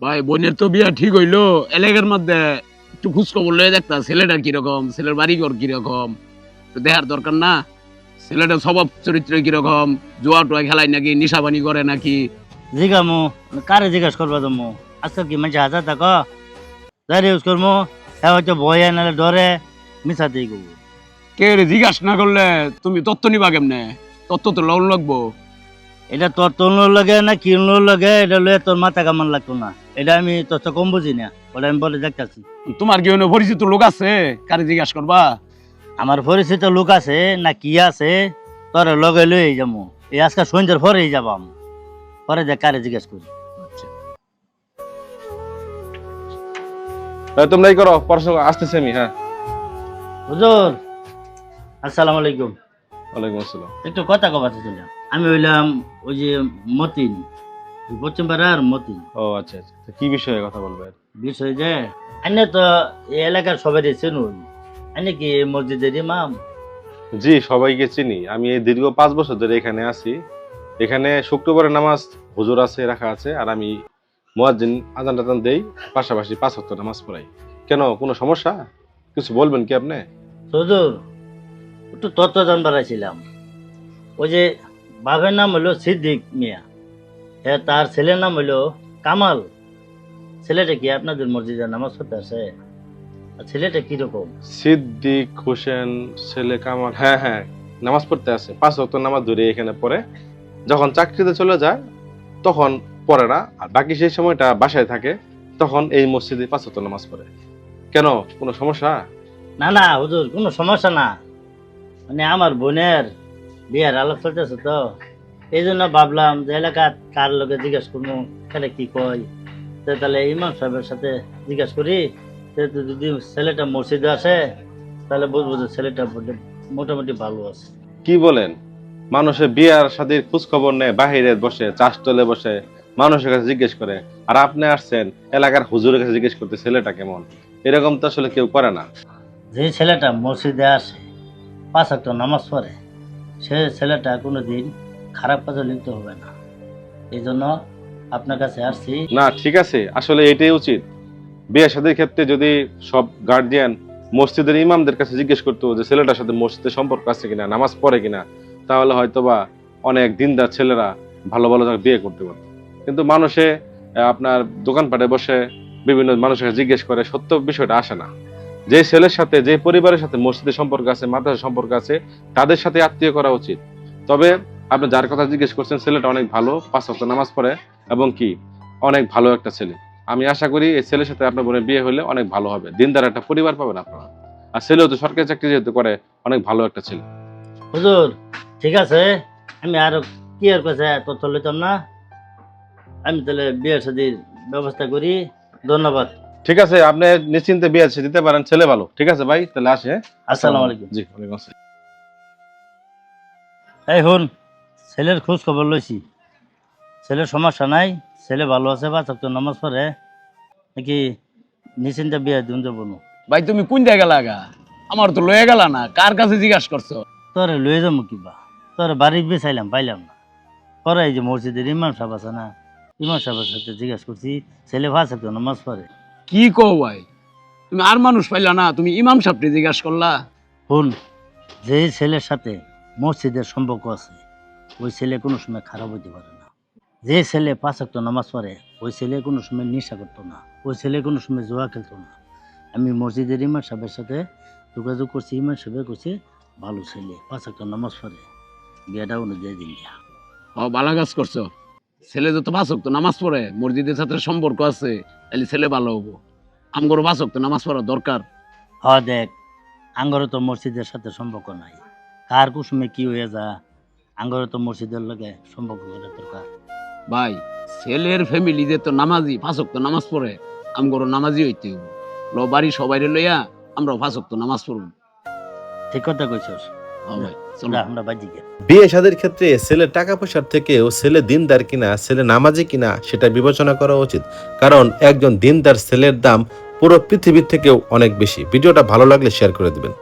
ভাই বোনের তো বিয়া ঠিক হইলো, এলাকার মধ্যে একটু খোঁজ খবর লয়ে দেখতা ছেলেটার কিরকম, ছেলের বাড়িঘর কিরকম একটু দেখার দরকার না? ছেলেটার স্বভাব চরিত্র কিরকম, জুয়া টুয়া খেলায় নাকি, নিশাবানি করে নাকি? জিগামু কারে জিজ্ঞাসা করবা তুমি? আজকাল কি মানুষ হাজার থাকো যারে ইউজ করবো হ্যাঁ হয়তো ভয়ে নাহলে ডরে মিশাতেই করবো। কে রে জিজ্ঞাসা না করলে তুমি তত্ত্ব নিবা কেমনে? তত্ত্ব তো লোন লাগবো। এটা তোর তোর লাগে না কিনলোর লাগে, এটা লয়ে তোর মাথা কামান লাগতো না। এটা আমি তোর তো কম বুঝি না, ওটা আমি বলে দেখতেছি। তোমার কি কোনো পরিচিত লোক আছে কারে জিজ্ঞাসা করবা? আমার পরিচিত লোক আছে না কি আছে, তোর লগে লয়ে যাবো। এই আজকে সন্ধ্যার পরেই যাবাম, পরে দেখ কারে জিজ্ঞেস করি। তোমরা এই করো, পড়াশোনা আসতেছি আমি। হ্যাঁ, হুজুর আসসালামু আলাইকুম। ওয়ালাইকুম আসসালাম। একটু কথা কবা ছিলাম। আমি হইলাম ওই যে মতিন, পশ্চিম পাড়ার মতিন। ও আচ্ছা আচ্ছা, তো কি বিষয়ে কথা বলবে? বিষয় যে আইনে তো এই এলাকার সবাই চিনুন, আইনে কি এই মসজিদের ইমাম? জি, সবাইকে চিনি। আমি এই দীর্ঘ 5 বছর ধরে এখানে আছি। এখানে শুক্রবারের নামাজ হুজুর আছে, রাখা আছে, আর আমি মুয়াজ্জিন আজান টাজান দেই, পাশাপাশি 5 ওয়াক্ত নামাজ পড়াই। কেন, কোনো সমস্যা? কিছু বলবেন কি আপনি? হুজুর একটু তত্ত্ব জানবার ছিলাম। ওই যে বাপের নাম হলো সিদ্দিক মিয়া, হ্যাঁ তার ছেলের নাম হলো কামাল। ছেলেটা কি আপনাদের মসজিদে নামাজ পড়তে আসে? আর ছেলেটা কিরকম? সিদ্দিক হোসেন ছেলে কামাল, হ্যাঁ হ্যাঁ, নামাজ পড়তে আসে। 5 ওয়াক্ত নামাজ ধরে এখানে পড়ে। যখন চাকরিতে চলে যায় তখন পড়ে না, আর বাকি সেই সময়টা বাসায় থাকে, তখন এই মসজিদে 5 ওয়াক্ত নামাজ পড়ে। কেন, কোনো সমস্যা? না না হুজুর, কোনো সমস্যা না। মানে আমার বোনের বিয়ের আলাপ চলতেছে তো, এই জন্য ভাবলাম যে এলাকা কার লোকে জিজ্ঞাসা করবো, তাহলে কি কয়। তো তাহলে ইমাম সাহেবের সাথে জিজ্ঞাসা করি, তো যদি ছেলেটা মসজিদে আসে তাহলে বুঝবো যে ছেলেটা মোটামুটি ভালো আছে। কি বলেন? মানুষের বিয়ার শাদীর খোঁজ খবর নেয়, বাহিরে বসে চাষতলে বসে মানুষের কাছে জিজ্ঞেস করে, আর আপনি আসছেন এলাকার হুজুরের কাছে জিজ্ঞেস করতে ছেলেটা কেমন? এরকম তো আসলে কেউ করে না। যে ছেলেটা মসজিদে আসে 5 ওয়াক্ত নামাজ পড়ে, সে ছেলেটা কোনোদিন খারাপ কাজে লিপ্ত হবে না। এই জন্য আপনার কাছে আসছি। না ঠিক আছে, আসলে এটাই উচিত। বিয়ে শাদীর ক্ষেত্রে যদি সব গার্জিয়ান মসজিদের ইমামদের কাছে জিজ্ঞেস করতো যে ছেলেটার সাথে মসজিদের সম্পর্ক আছে কিনা, নামাজ পড়ে কিনা, তাহলে হয়তোবা অনেক দিনদার ছেলেরা ভালো ভালো জায়গায় বিয়ে করতে পারতো। কিন্তু মানুষে আপনার দোকানপাটে বসে বিভিন্ন মানুষের কাছে জিজ্ঞেস করে, সত্য বিষয়টা আসে না। যে ছেলের সাথে, যে পরিবারের সাথে মসজিদের সম্পর্ক আছে, মাদ্রাসার সম্পর্ক আছে, তাদের সাথে আত্মীয় করা উচিত। তবে আপনি যার কথা জিজ্ঞেস করছেন, ছেলেটা অনেক ভালো, 5 ওয়াক্ত নামাজ পড়ে, এবং কি অনেক ভালো একটা ছেলে। আমি আশা করি এই ছেলের সাথে আপনার বোনের বিয়ে হলে অনেক ভালো হবে, দিনদার একটা পরিবার পাবেন আপনারা। আর ছেলেও তো সরকারি চাকরি যেহেতু করে, অনেক ভালো একটা ছেলে। হুজুর ঠিক আছে, আমি আরো কি আর কাছে তথ্য লইতাম না। আমি তাহলে বিয়ের শাদীর ব্যবস্থা করি। ধন্যবাদ। ঠিক আছে, আপনি নিশ্চিন্তে বিয়ে দিতে পারেন, ছেলে ভালো। ঠিক আছে ভাই, তাহলে আসে। আসসালামু আলাইকুম। জি, ওয়ালাইকুম আসসালাম। এই হন, ছেলের খোঁজ খবর লইছি, ছেলের সমস্যা নাই, ছেলে ভালো আছে, 5 ওয়াক্ত নামাজ পড়ে, নাকি নিশ্চিন্তে বিয়ে দিন যাবো। ভাই তুমি কোন জায়গা লাগা? আমার তো লয়ে গেলা না, কার কাছে জিজ্ঞাসা করছো? তোরে লয়ে যাবো কিবা, তোর বাড়ি বেচাইলাম পাইলাম না। পরে এই যে মসজিদের ইমাম সাহেব আছে না, ইমাম সাহেবের সাথে জিজ্ঞাসা করছি, ছেলে 5 ওয়াক্ত নামাজ পড়ে। কি কও ভাই, তুমি আর মানুষ পাইলা না, তুমি ইমাম সাহেবকে জিজ্ঞাসা করলা? হুন, যে ছেলের সাথে মসজিদের সম্পর্ক আছে ওই ছেলে কোনো সময় খারাপ হইতে পারে না। যে ছেলে 5 ওয়াক্ত নামাজ পড়ে ওই ছেলে কোনো সময় নেশা করতো না, ওই ছেলে কোনো সময় জুয়া খেলতো না। আমি মসজিদের ইমাম সাহেবের সাথে যোগাযোগ করছি, ইমাম সাহেব করছে ভালো ছেলে, 5 ওয়াক্ত নামাজ পড়ে, বিয়েটা অনুযায়ী দিন। ও ভালো কাজ করছো। ছেলে যত 5 ওয়াক্ত নামাজ পড়ে, মসজিদের সাথে সম্পর্ক আছে, তাহলে ছেলে ভালো হবো। আমগরও 5 ওয়াক্ত নামাজ পড়া দরকার। হ দেখ, আঙ্গরে তো মসজিদের সাথে সম্পর্ক নাই, কার কুসুমে কি হয়ে যা, আঙ্গরে তো মসজিদের লগে সম্পর্ক করা দরকার। ভাই ছেলের ফ্যামিলি যে তো নামাজি, 5 ওয়াক্ত নামাজ পড়ে, আমগরও নামাজি হইতে হইব। ল বাড়ি সবাইরে লইয়া আমরাও 5 ওয়াক্ত নামাজ পড়ব। ঠিক কথা কইছস। হ্যাঁ ভাই চলো। আমরা বাজি গে। বিয়ে শাদীর ক্ষেত্রে ছেলে টাকা পয়সার থেকেও ছেলে দিনদার কিনা, ছেলে নামাজি কিনা সেটা বিবেচনা করা উচিত। কারণ একজন দিনদার ছেলের দাম পুরো পৃথিবীর থেকেও অনেক বেশি। ভিডিওটা ভালো লাগলে শেয়ার করে দিবেন।